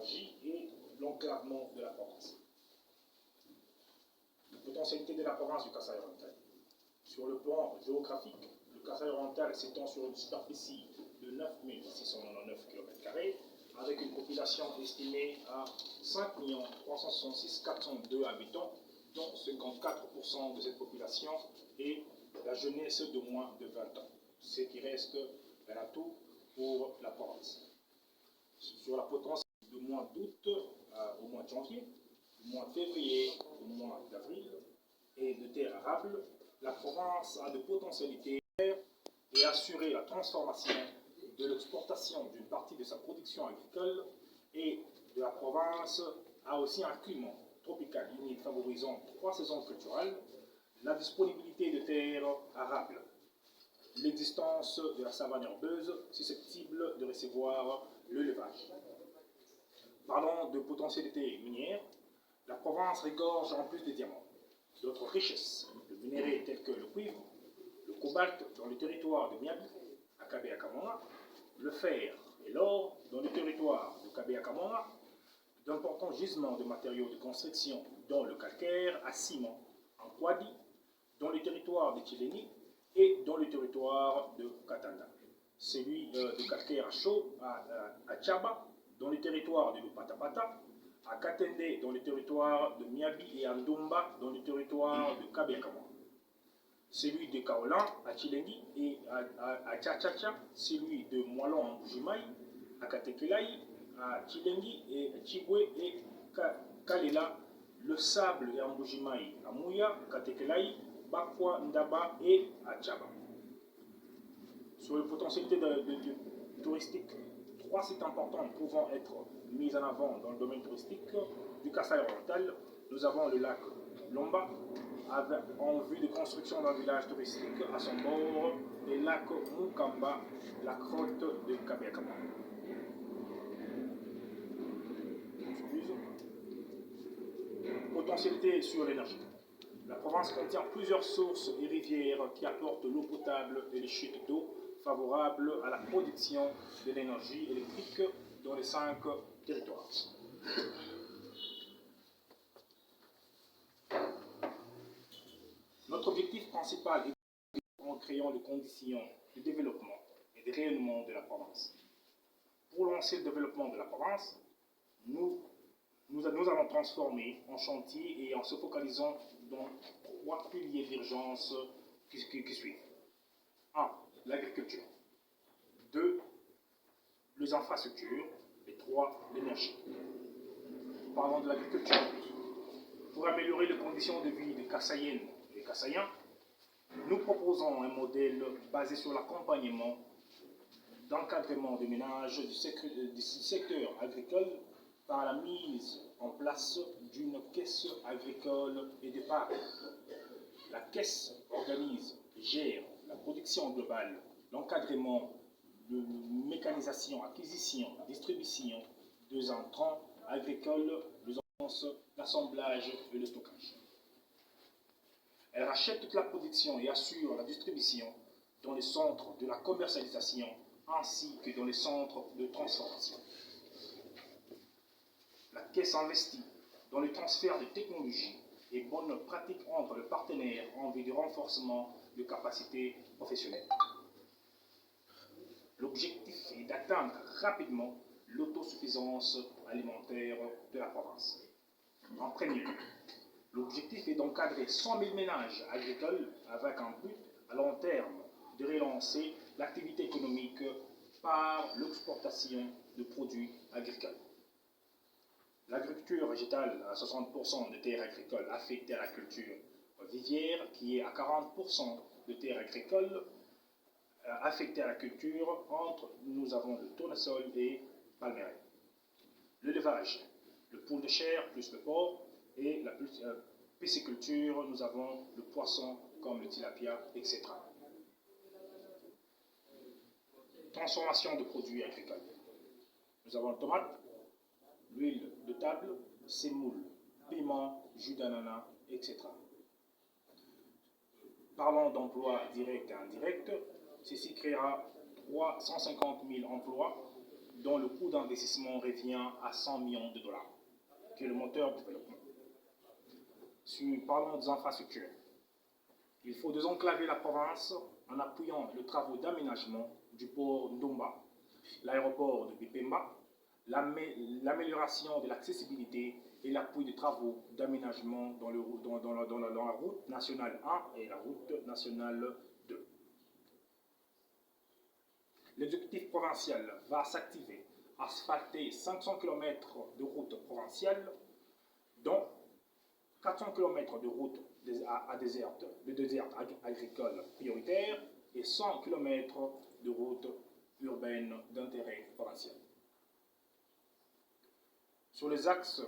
l'énergie et l'enclavement de la province. La potentialité de la province du Kasaï-Oriental. Sur le plan géographique, le Kasaï-Oriental s'étend sur une superficie de 9 699 km², avec une population estimée à 5 366 402 habitants, dont 54% de cette population est la jeunesse de moins de 20 ans, ce qui reste un atout pour la province. Sur la potentialité du mois d'août au mois de janvier, du mois de février au mois d'avril et de terres arables, la province a de potentialités et assurer la transformation de l'exportation d'une partie de sa production agricole, et de la province a aussi un climat tropical humide favorisant 3 saisons culturelles, la disponibilité de terres arables, l'existence de la savane herbeuse susceptible de recevoir le levage. Parlons de potentialité minière, la province regorge en plus de diamants d'autres richesses de minéraux tels que le cuivre, le cobalt dans le territoire de Miabi, à Kabea-Kamona, le fer et l'or dans le territoire de Kabea-Kamona, d'importants gisements de matériaux de construction dont le calcaire à ciment en Kwadi, dans le territoire de Chileni et dans le territoire de Katanda. Celui de calcaire à chaud à Tchaba, dans le territoire de Lupatapata, à Katende dans le territoire de Miabi et à Ndomba dans le territoire de Kabea-Kamona. Celui de Kaolan à Chilengi et à Tchachacha, celui de Moalon en Bujimaï, à Katekelai, à Chilengi et à Chibwe et Kalela, le sable et en Bujimaï, à Mouya, Katekelai, Bakwa, Ndaba et à Tchaba. Sur les potentialités touristiques, 3 sites importants pouvant être mis en avant dans le domaine touristique du Kasaï-Oriental, nous avons le lac Lomba, en vue de construction d'un village touristique à son bord, et le lac Mukamba, la grotte de Kabea-Kamona. Potentialité sur l'énergie. La province contient plusieurs sources et rivières qui apportent l'eau potable et les chutes d'eau favorables à la production de l'énergie électrique dans les 5 territoires. Notre objectif principal est en créant les conditions de développement et de rayonnement de la province. Pour lancer le développement de la province, nous allons transformer en chantier et en se focalisant dans 3 piliers d'urgence qui suivent. 1. L'agriculture. 2. Les infrastructures. Et 3. L'énergie. Parlons de l'agriculture. Pour améliorer les conditions de vie des Kasaïennes et Kasaïens, nous proposons un modèle basé sur l'accompagnement d'encadrement des ménages du secteur agricole par la mise en place d'une caisse agricole et d'épargne. La caisse organise et gère la production globale, l'encadrement de mécanisation, acquisition, distribution des intrants agricoles, l'assemblage et le stockage. Elle rachète toute la production et assure la distribution dans les centres de la commercialisation ainsi que dans les centres de transformation. La Caisse investit dans le transfert de technologies et bonnes pratiques entre les partenaires en vue du renforcement de capacités professionnelles. L'objectif est d'atteindre rapidement l'autosuffisance alimentaire de la province. En premier lieu, l'objectif est d'encadrer 100 000 ménages agricoles avec un but à long terme de relancer l'activité économique par l'exportation de produits agricoles. L'agriculture végétale à 60% de terres agricoles affectées à la culture vivière, qui est à 40% de terres agricoles affectées à la culture, nous avons le tournesol et palmeraie. L'élevage, le poule de chair plus le porc, et la pisciculture, nous avons le poisson comme le tilapia, etc. Transformation de produits agricoles. Nous avons le tomate, l'huile de table, semoule, piment, jus d'ananas, etc. Parlons d'emplois directs et indirects, ceci créera 350 000 emplois dont le coût d'investissement revient à 100 millions de dollars, qui est le moteur du développement. Parlons des infrastructures. Il faut désenclaver la province en appuyant les travaux d'aménagement du port Ndomba, l'aéroport de Bipemba, l'amélioration de l'accessibilité et l'appui des travaux d'aménagement dans la route nationale 1 et la route nationale 2. L'exécutif provincial va s'activer à asphalter 500 km de routes provinciales, dont 400 km de routes de désert agricole prioritaire et 100 km de routes urbaines d'intérêt provincial. Sur les axes